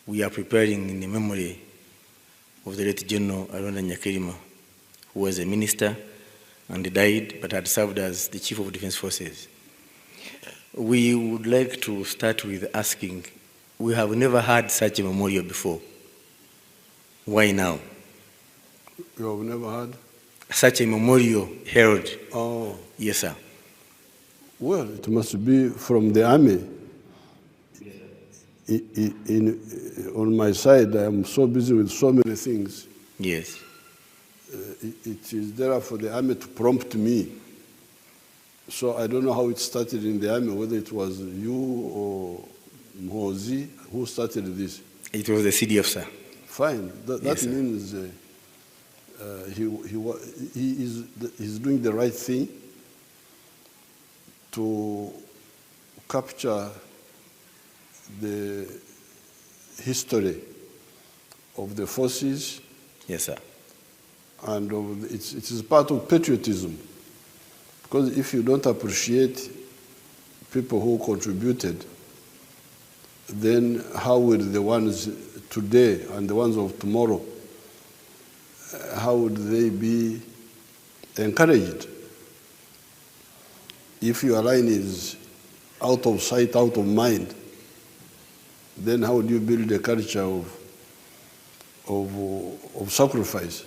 we are preparing in the memory of the late General Araka Nyakirima, who was a minister and died but had served as the Chief of Defense Forces. We would like to start with asking, we have never had such a memorial before. Why now? You have never had? Such a memorial held. Oh. Yes, sir. Well, it must be from the army. On my side, I am so busy with so many things. Yes. It is there for the army to prompt me. So I don't know how it started in the army, whether it was you or Mhozi. Who started this? It was the CDF, sir. Fine. That Yes, means he's doing the right thing to capture the history of the forces. Yes, sir. And it is part of patriotism. Because if you don't appreciate people who contributed, then how will the ones today and the ones of tomorrow, how would they be encouraged? If your line is out of sight, out of mind, then how do you build a culture of sacrifice?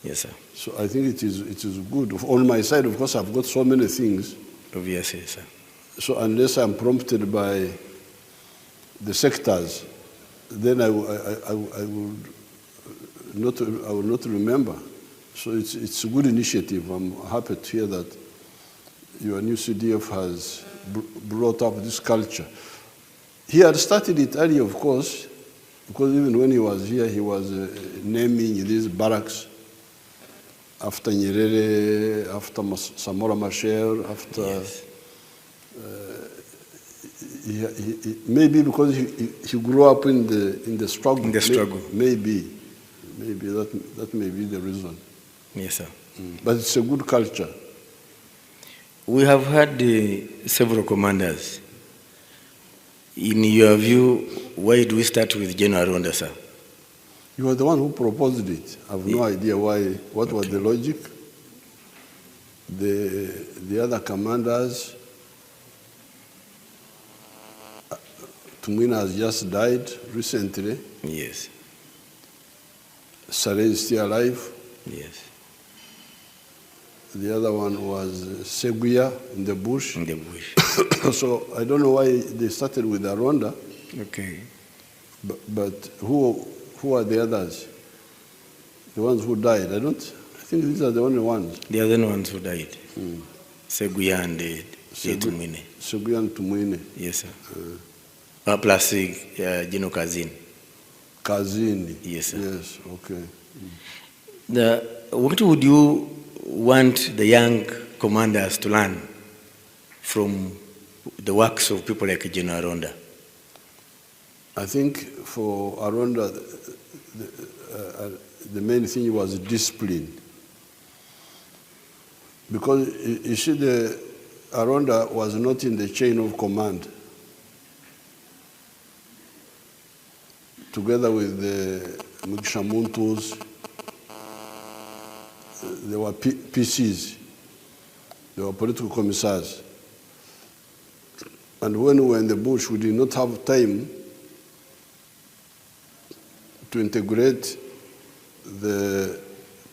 Yes, sir. So I think it is good. On my side, of course, I've got so many things. Obviously, sir. So unless I'm prompted by the sectors, then I will not remember. So it's a good initiative. I'm happy to hear that your new CDF has brought up this culture. He had started it earlier, of course, because even when he was here, he was naming these barracks after Nyerere, after Samora Machel, after... Yes. Maybe because he grew up in the struggle. In the struggle. Maybe that may be the reason. Yes, sir. But it's a good culture. We have had several commanders. In your view, why do we start with General Ronda, sir? You are the one who proposed it. I have no idea why. What was the logic? The other commanders, Tumwina has just died recently. Yes. Saleh is still alive. Yes. The other one was Seguya in the bush. In the bush. So I don't know why they started with Aronda. Okay. But who are the others? The ones who died? I think these are the only ones. The other ones who died. Seguya and Tumwine. Seguya and Tumwine. Yes, sir. Plus General Kazini. Kazini. Yes, sir. Yes, okay. What would you want the young commanders to learn from the works of people like General Ronda? I think for Aronda, the main thing was discipline. Because you see, Aronda was not in the chain of command. Together with the Mugisha Muntus, there were PCs, there were political commissars. And when we were in the bush, we did not have time to integrate the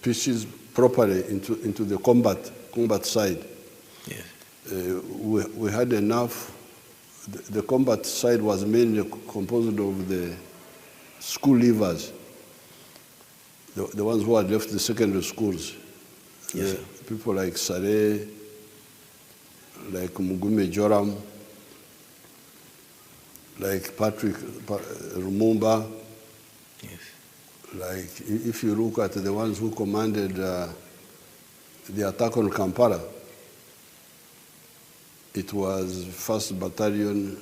PCs properly into the combat side. Yes. We had enough. The combat side was mainly composed of the school leavers, the ones who had left the secondary schools. Yes. People like Saleh, like Mugume Joram, like Patrick Rumumba. Yes. Like, if you look at the ones who commanded the attack on Kampala, it was 1st Battalion,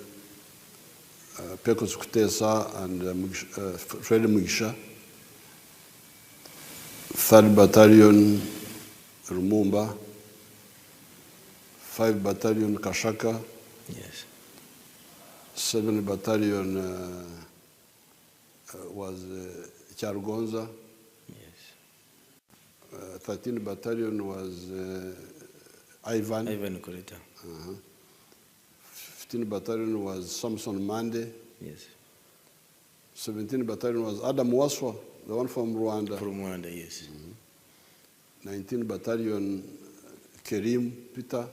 Pecos Kutesa and Fred Mugisha, 3rd Battalion, Rumumba, 5th Battalion, Kashaka, Yes. 7th Battalion, was Chargonza. Yes. 13th Battalion was Ivan. Ivan Koreta. 15th Battalion was Samson Mande. Yes. 17th Battalion was Adam Waswa, the one from Rwanda. From Rwanda, yes. 19th Battalion, Kerim Peter.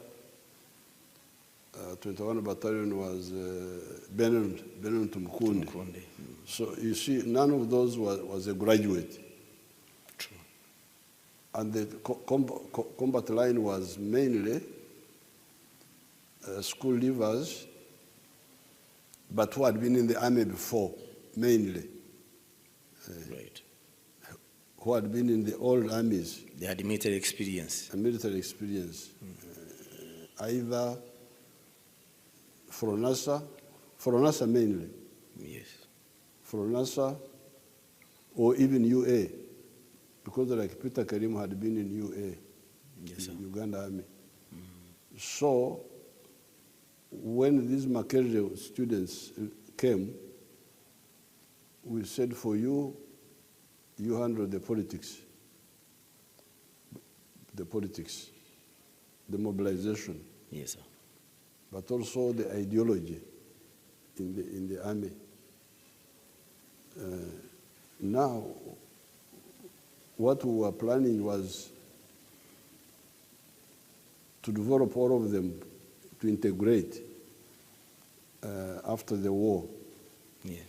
21 Battalion was Benund Tumukunde. So you see, none of those was a graduate. True. And the combat line was mainly school leavers, but who had been in the army before, mainly. Right. Who had been in the old armies. They had military experience. A military experience. Either Fronasa mainly. Yes. Fronasa or even UA, because like Peter Karim had been in UA, Yes, sir. Uganda Army. So when these Makerere students came, we said, for you, you handle the politics, the mobilization. Yes, sir. But also the ideology in the army. Now, what we were planning was to develop all of them, to integrate after the war. Yes.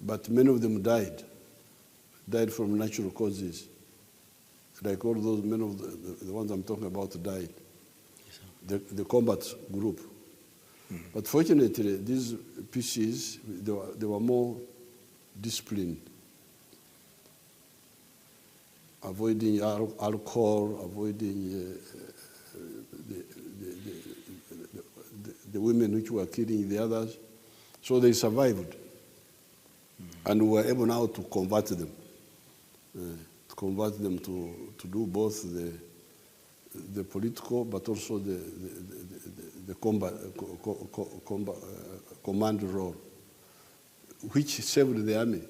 But many of them died from natural causes. Like all those, many of the ones I'm talking about died. Yes, sir. The combat group. But fortunately, these PCs, they were more disciplined, avoiding alcohol, avoiding the women which were killing the others. So they survived. And we were able now to convert them, to do both the political, but also the command role, which saved the army.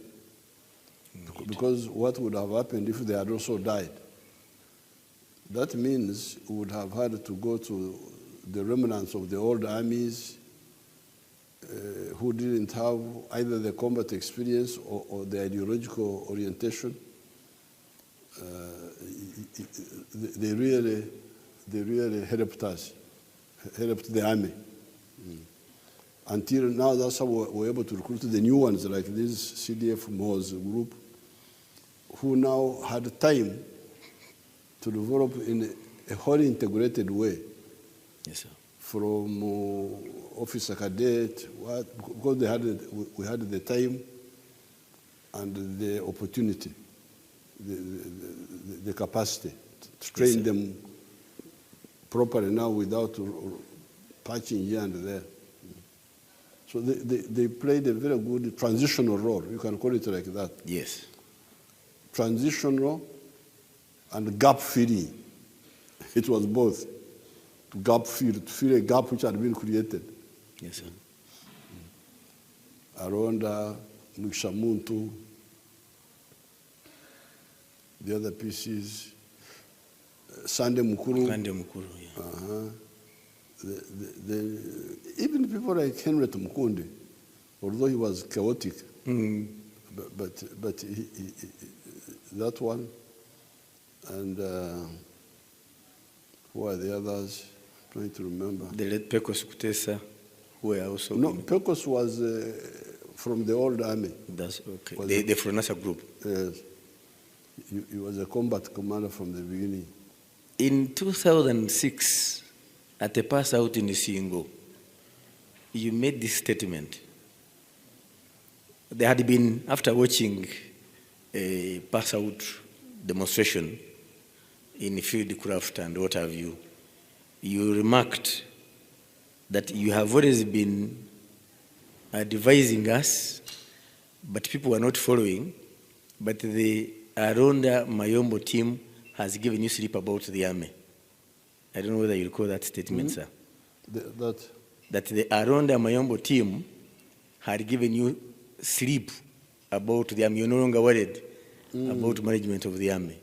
Because what would have happened if they had also died? That means we would have had to go to the remnants of the old armies who didn't have either the combat experience or the ideological orientation. They really helped us, helped the army. Until now, that's how we're able to recruit the new ones, like this CDF MOS group, who now had time to develop in a wholly integrated way. Yes, sir. From officer cadet, because we had the time and the opportunity, the capacity to train them properly now without patching here and there. So they played a very good transitional role. You can call it like that. Yes. Transitional and gap filling. It was both. To fill a gap which had been created. Yes, sir. Aronda, Mukshamuntu, the other pieces, Sande Mukuru. Sande Mukuru, yeah. Even people like Henry Tumukunde, although he was chaotic, but he, that one, and who are the others? I'm trying to remember. The late Pecos Kutesa, who were also... No, Pecos was from the old army. That's okay. The Fronasa group. Yes. He was a combat commander from the beginning. In 2006, at a pass out in Isingo, you made this statement. There had been, after watching a pass out demonstration in fieldcraft and what have you, you remarked that you have always been advising us, but people were not following, but the Aronda Mayombo team has given you sleep about the army. I don't know whether you recall that statement, sir. That the Aronda Mayombo team had given you sleep about the army. You're no longer worried about management of the army.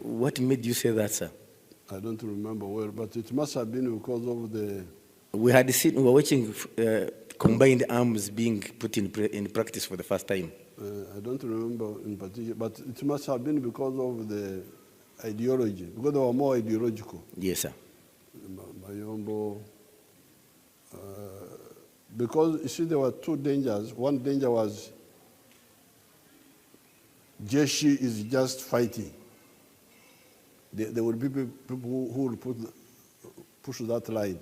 What made you say that, sir? I don't remember well, but it must have been because of the... We were watching combined arms being put in practice for the first time. I don't remember in particular, but it must have been because of the ideology, because they were more ideological. Yes, sir. Mayombo, because you see there were two dangers. One danger was Jeshi is just fighting. There would be people who would push that line.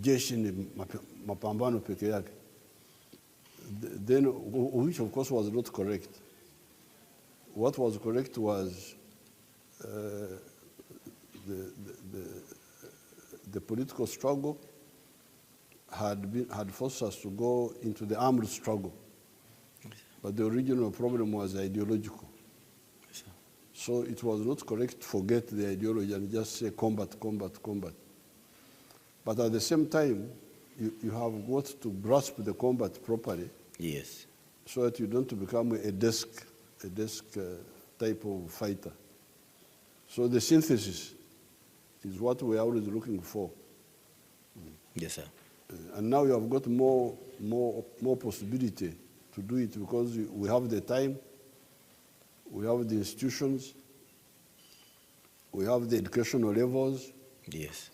Jeshi ni mapambano peke yake. Then, which of course was not correct. What was correct was the political struggle had forced us to go into the armed struggle. But the original problem was ideological. So it was not correct to forget the ideology and just say combat, combat, combat. But at the same time, you have got to grasp the combat properly. Yes. So that you don't become a desk type of fighter. So the synthesis is what we are always looking for. Yes, sir. And now you have got more possibility to do it because we have the time, we have the institutions, we have the educational levels. Yes.